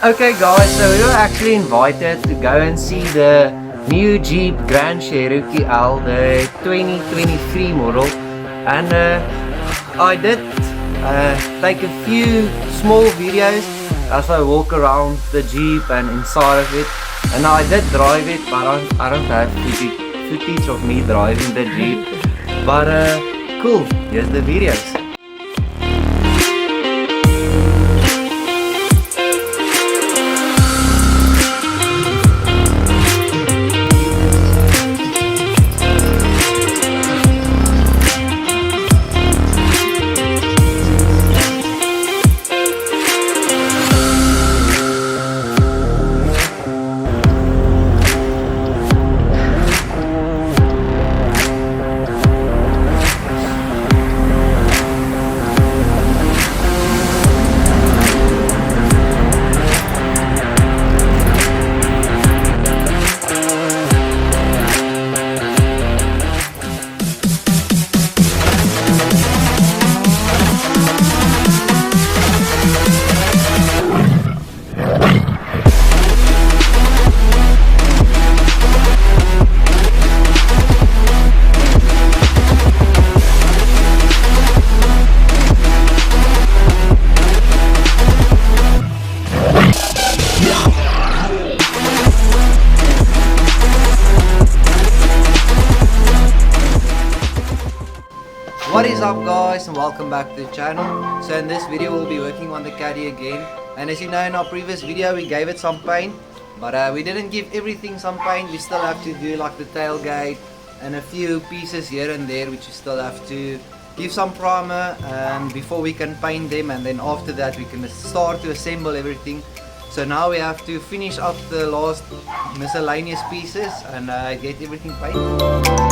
Okay guys, so we were actually invited to go and see the new Jeep Grand Cherokee L, the 2023 model. And I did take a few small videos as I walk around the Jeep and inside of it. And I did drive it, but I don't have footage of me driving the Jeep. But cool, here's the videos. What is up guys, and welcome back to the channel. So in this video we'll be working on the Caddy again, and as you know in our previous video we gave it some paint, but we didn't give everything some paint. We still have to do like the tailgate and a few pieces here and there which we still have to give some primer before we can paint them, and then after that we can start to assemble everything. So now we have to finish up the last miscellaneous pieces and get everything painted.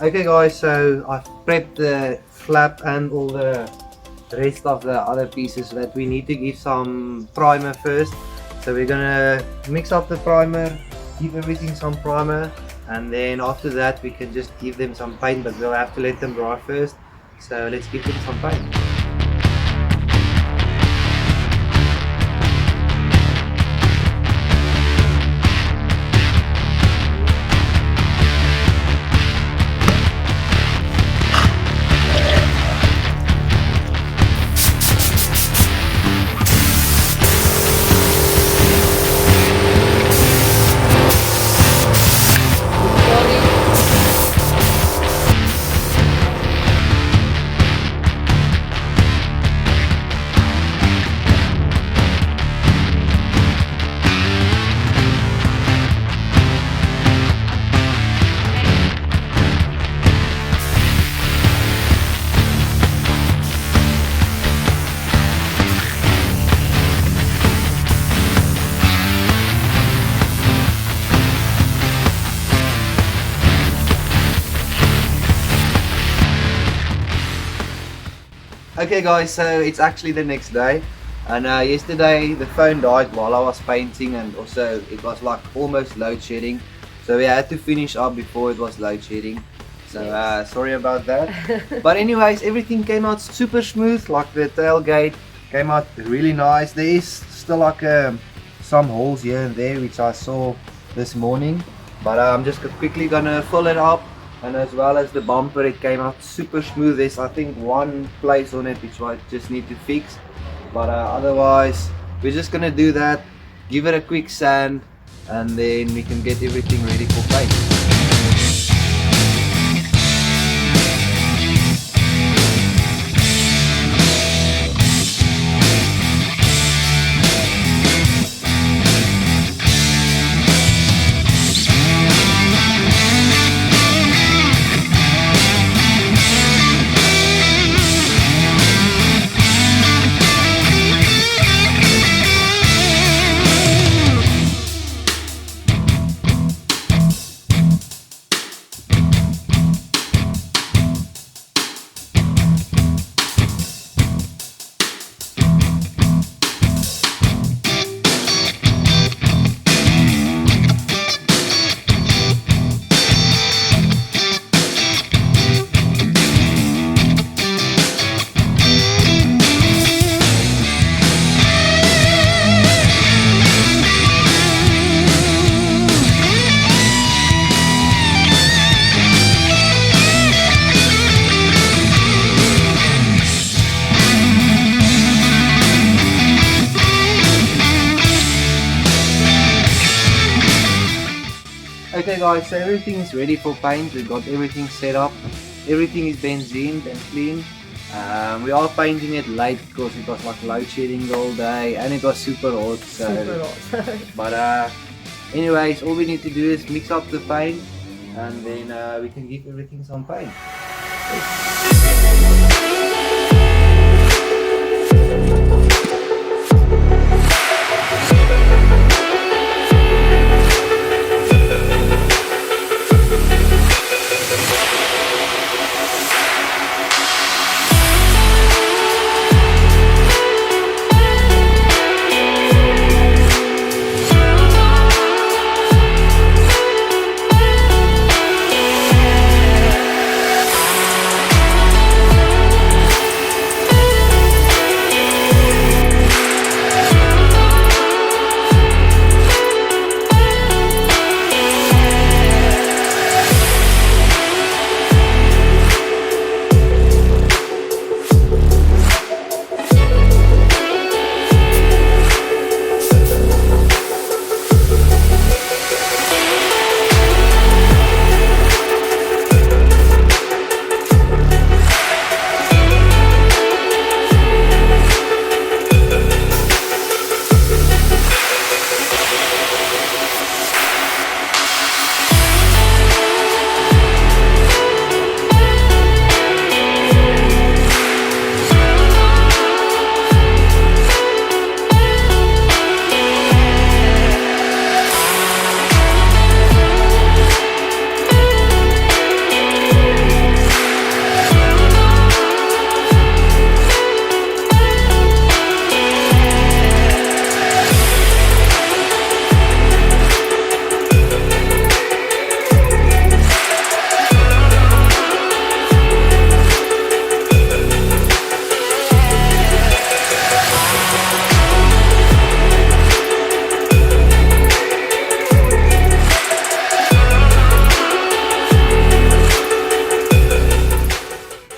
Okay guys, so I've prepped the flap and all the rest of the other pieces that we need to give some primer first. So we're gonna mix up the primer, give everything some primer, and then after that we can just give them some paint, but we'll have to let them dry first. So let's give them some paint. Okay guys, so it's actually the next day. And yesterday the phone died while I was painting, and also it was like almost load shedding, so we had to finish up before it was load shedding. So Yes. sorry about that. But anyways, everything came out super smooth. Like the tailgate came out really nice. There is still like some holes here and there which I saw this morning, but I'm just quickly gonna fill it up. And as well as the bumper, it came out super smooth. There's I think one place on it which I just need to fix, but otherwise we're just gonna do that, give it a quick sand, and then we can get everything ready for paint. Okay guys, so everything is ready for paint. We got everything set up. Everything is benzened and clean. We are painting it late because it was like load shedding the whole day and it was super hot. So, Super hot. but anyways, all we need to do is mix up the paint, and then we can give everything some paint.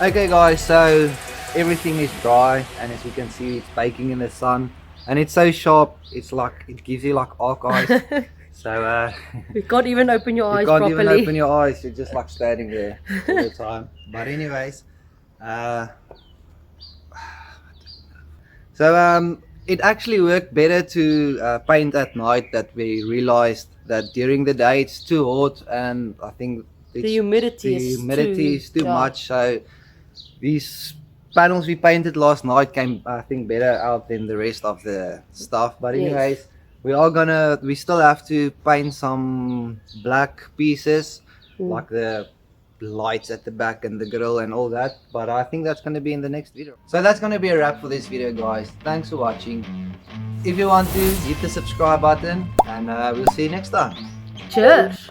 Okay guys, so everything is dry, and as you can see it's baking in the sun, and it's so sharp, it's like it gives you like arc eyes. So You can't even open your eyes you can't properly. even open your eyes, you're just like standing there all the time. But anyways, so it actually worked better to paint at night, that we realized that during the day it's too hot, and I think The humidity is too yeah. much. So these panels we painted last night came, I think, better out than the rest of the stuff. But Yes. anyways, we still have to paint some black pieces, like the lights at the back and the grill and all that, but I think that's going to be in the next video. So that's going to be a wrap for this video, guys. Thanks for watching. If you want to, hit the subscribe button, and we'll see you next time. Cheers.